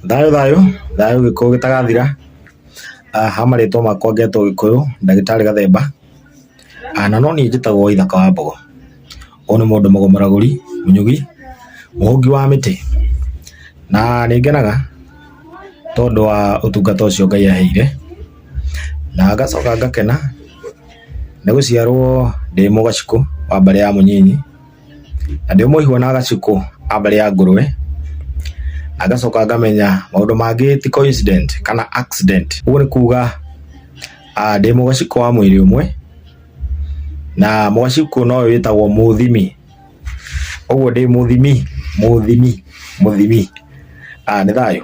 Thayo gikuyu gitagathira. Ha marĩtwa makwa ngetwo Gĩkũyũ ndagĩtarĩ Gathemba. Na no niĩ njĩtagwo Ithaka wa Mbogo. Ũyũ nĩ mũndũ mũgomoragũri, mũnyugi, mũhũngi wa mĩtĩ. Na nĩ ngenaga tondũ wa ũtungata ũcio Ngai aheire, na ngacoka ngakena nĩ gũciarwo ndĩ mũgacikũ wa mbarĩ ya Mũnyinyi, na ndĩ mũihwo na gacikũ a mbarĩ ya Ngũrwe. Na ngacoka ngamenya maũndũ mangĩ ti coincident kana accident. Ũguo nĩ kuga ndĩ mũgacikũ wa mwĩrĩ ũmwe, na mũgacikũ nowe wĩtagwo mũthimi. Ũguo ndĩ mũthimi. Nĩ thayũ.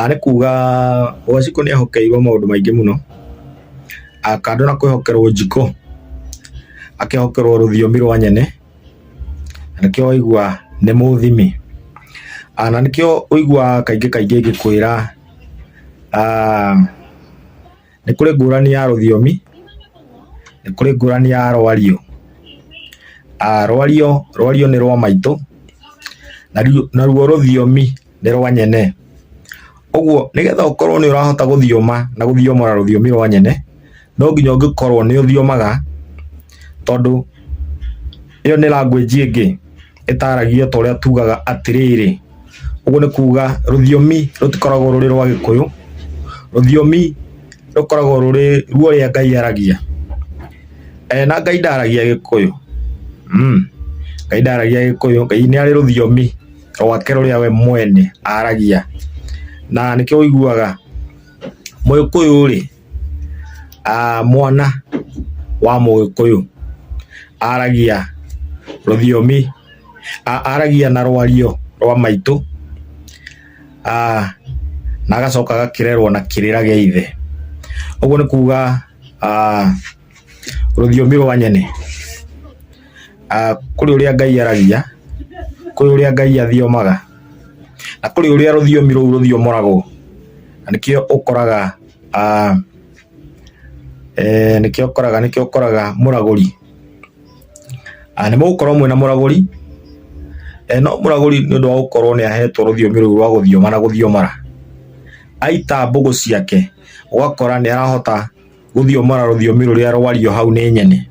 Nĩ kuga mũgacikũ nĩ ahokeirwo maũndũ maingĩ mũno. Kando na kwĩhokerwo njiko, akĩhokerwo rũthiomi rwa nyene, na nĩkĩo waigua nĩ mũthimi. Na nĩkĩo ũigua kaingĩ ngĩkwĩra nĩ kũrĩ ngũrani ya rũthiomi, nĩ kũrĩ ngũrani ya rwario. Rwario nĩ rwa maitũ, naruo rũthiomi nĩ rwa nyene. Ũguo nĩgetha ũkorwo nĩ ũrahota gũthioma na gũthiomora rũthiomi rwa nyene, no nginya ũngĩkorwo nĩ ũthiomaga, tondũ ĩyo nĩ language ĩngĩ ĩtaragia ta ũrĩa tugaga atĩrĩrĩ. Ũguo nĩ kuga rũthiomi rũtikoragwo rũrĩ rwa Gĩkũyũ, rũthiomi rũkoragwo rũrĩ ruo rĩa Ngai aragia. Na Ngai ndaragia Gĩkũyũ. Ngai ndaragia Gĩkũyũ, Ngai nĩ arĩ rũthiomi rwake rũrĩa we mwene aragia. Na nĩkĩo ũiguaga Mũgĩkũyũ rĩ, mwana wa Mũgĩkũyũ aragia rũthiomi, aragia na rwario rwa maitũ, na agacoka agakĩrerwo na kĩrĩra gĩa ithe. Ũguo nĩ kuga rũthiomi rwa nyene, kũrĩ ũrĩa Ngai aragia, kũrĩ ũrĩa Ngai athiomaga, na kũrĩ ũrĩa rũthiomi rũu rũthiomoragwo. Na nĩkĩo ũkoraga mũragũri. Nĩ mũgũkorwo mwĩna mũragũri, no mũragũri nĩ ũndũ wa gũkorwo nĩ ahetwo rũthiomi rũu rwa gũthioma na gũthiomara, aita mbũgũ ciake, ũgakora nĩ arahota gũthiomara rũthiomi rũrĩa rwario hau nĩ nyene.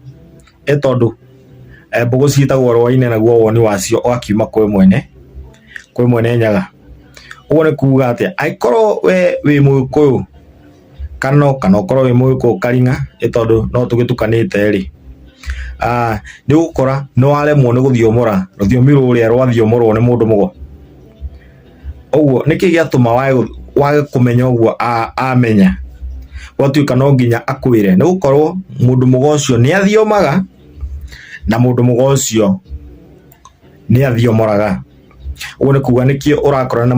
Tondũ mbũgũ ciĩtagwo rwa-inĩ, naguo woni wacio ũgakiuma kwĩ mwene nyaga. Ũguo nĩ kuga atĩ angĩkorwo we wĩ Mũgĩkũyũ kana ũkorwo wĩ Mũgĩkũyũ Karinga, tondũ no tũgĩtukanĩte rĩ, nĩ ũgũkora nĩ waremwo nĩ gũthiomora rũthiomi rũrĩa rwathiomorwo nĩ mũndũ mũgo. Ũguo nĩkĩ gĩatũma wage kũmenya ũguo amenya, gwatuĩka no nginya akwĩre, nĩ gũkorwo mũndũ mũgo ũcio nĩ athiomaga na mũndũ mũgo ũcio nĩ athiomoraga. Ũguo nĩ kuga nĩkĩo ũrakora nĩ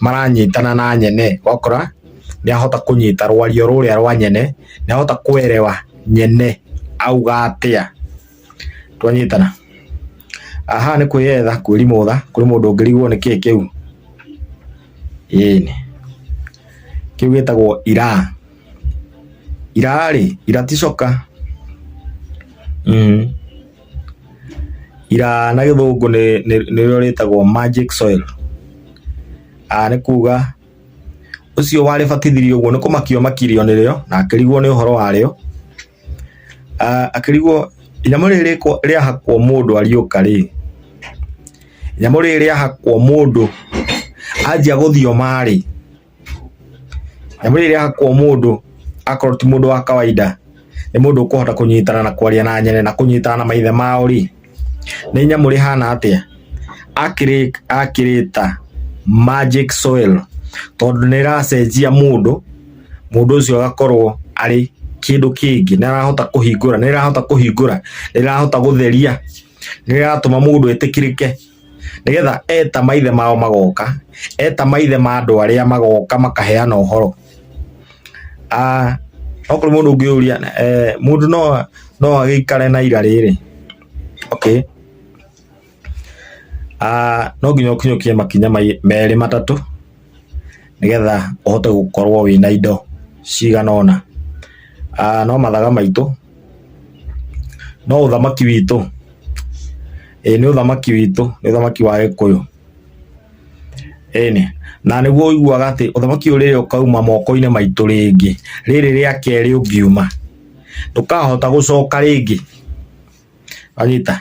maranyitana na nyene. Wakora nĩ ahota kũnyita rwario rũrĩa rwa nyene, nĩ ahota kwerewa nyene auga atĩa. Twanyitana. Nĩ kwĩyetha, kwĩrimũtha, kũrĩ mũndũ ũngĩrigwo nĩ kĩĩ kĩu. Kĩu gĩtagwo ira. Ira ti coka. Ira na Gĩthũngũ nĩrĩo rĩtagwo magic soil. Nĩ kuga ũcio warĩbatithirio ũguo nĩ kũmakio makirio nĩrĩo, na akĩrigwo nĩ ũhoro warĩo. Akĩrigwo inyamũ rĩrĩ rĩahakwo mũndũ ariũka rĩ, inyamũ rĩrĩ rĩahakwo mũndũ anjia gũthioma rĩ, inyamũ rĩrĩ rĩahakwo mũndũ akorwo ti mũndũ wa kawaida, nĩ mũndũ ũkũhota kũnyitana na kwaria na nyene na kũnyitana na maithe mao rĩ, nĩ inyamũ rĩhana atĩa. Akĩrĩta magic soil, tondũ nĩ ĩracenjia mũndũ ũcio agakorwo arĩ kĩndũ kĩngĩ. Nĩ arahota kũhingũra, nĩ ĩrahota gũtheria, nĩ ĩratũma mũndũ etĩkĩrĩke, nĩgetha eta maithe mao magoka, eta maithe ma andũ arĩa magoka makaheana ũhoro. Okorwo mũndũ ũngĩũria mũndũ no agĩikare na ira rĩrĩ, okay, no nginya ũkinyũkie makinya merĩ matatũ nĩgetha ũhote gũkorwo wĩna indo cigana ũna. No mathaga maitũ, no ũthamaki witũ, nĩ ũthamaki witũ, nĩ ũthamaki wa Gĩkũyũ. ene na niguo uiguaga ati uthamaki uri ukauma moko-ini maitu ringi riri ria keri ungiuma ndukahota gucoka ringi anyita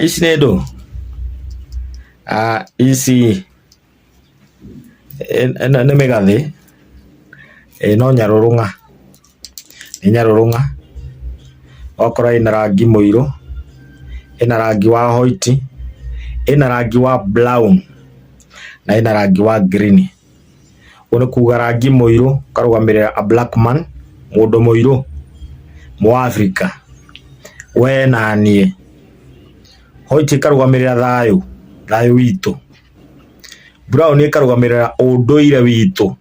ici nĩ ndũ ici nĩ mĩgathĩ no nyarũrũng'a nĩ nyarũrũng'a okora ĩna rangi mũirũ ĩna rangi wa white ĩna rangi wa brown na ĩna rangi wa green ũnĩ kuga rangi mũirũ karũgamĩrĩra a black man mũndũ mũirũ Mũafrika we na niĩ white karũgamĩrĩra thayũ witũ brown ĩkarũgamĩrĩra ũndũire witũ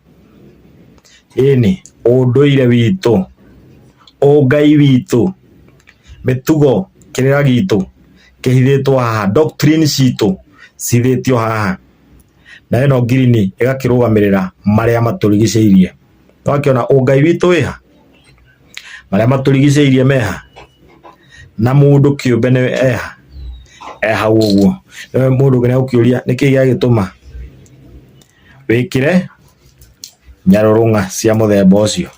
ĩnĩ ũndũire witũ ũngai witũ mĩtugo kĩrĩra gitũ kĩhithĩtwo haha doctrine citũ cithĩtio haha na ĩno green ĩgakĩrũgamĩrĩra marĩa matũrigicĩirie wakĩona ũngai witũ wĩha marĩa matũrigicĩirie meha na mũndũ kĩũmbe nĩ eha hau ũguo mũndũ ũngĩ nĩagũkĩũria nĩkĩĩ gĩagĩtũma wĩkĩre nyarũrũng'a cia mũthemba ũcio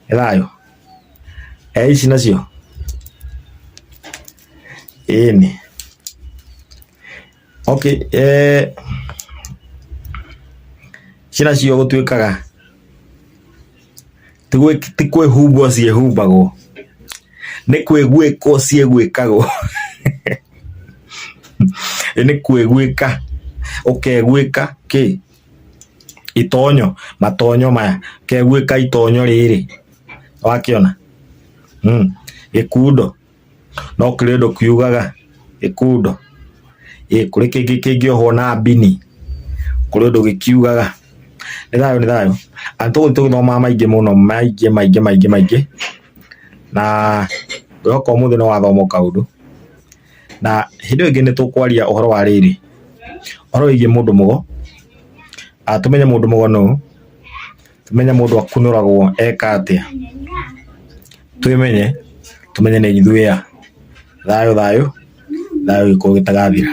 thayũ ici nacio ĩnĩ okay ici nacio gũtuĩkaga ti kwĩhumbwo ciĩhumbagwo nĩ kwĩgwĩkwo ciĩgwĩkagwo nĩ kwĩgwĩka ũkegwĩka kĩ itonyo matonyo maya kegwĩka itonyo rĩrĩ wakĩona gĩkundo no kĩrĩ ũndũ kiugaga gĩkundo kũrĩ kĩngĩ kĩngĩohwo na mbini kũrĩ ũndũ gĩkiugaga nĩ thayũ tũgũthoma maingĩ mũno maingĩ na ngwĩhoka ũmũthĩ no wathoma kaũndũ na hĩndĩ ĩngĩ nĩ tũkwaria ũhoro wa rĩrĩ ũhoro wĩgiĩ mũndũ mũgo tũmenye mũndũ mũgo nũ tũmenye mũndũ akunũragwo eka atĩa tumenye nĩ ithuĩ thayũ gĩkũũ gĩtagathira.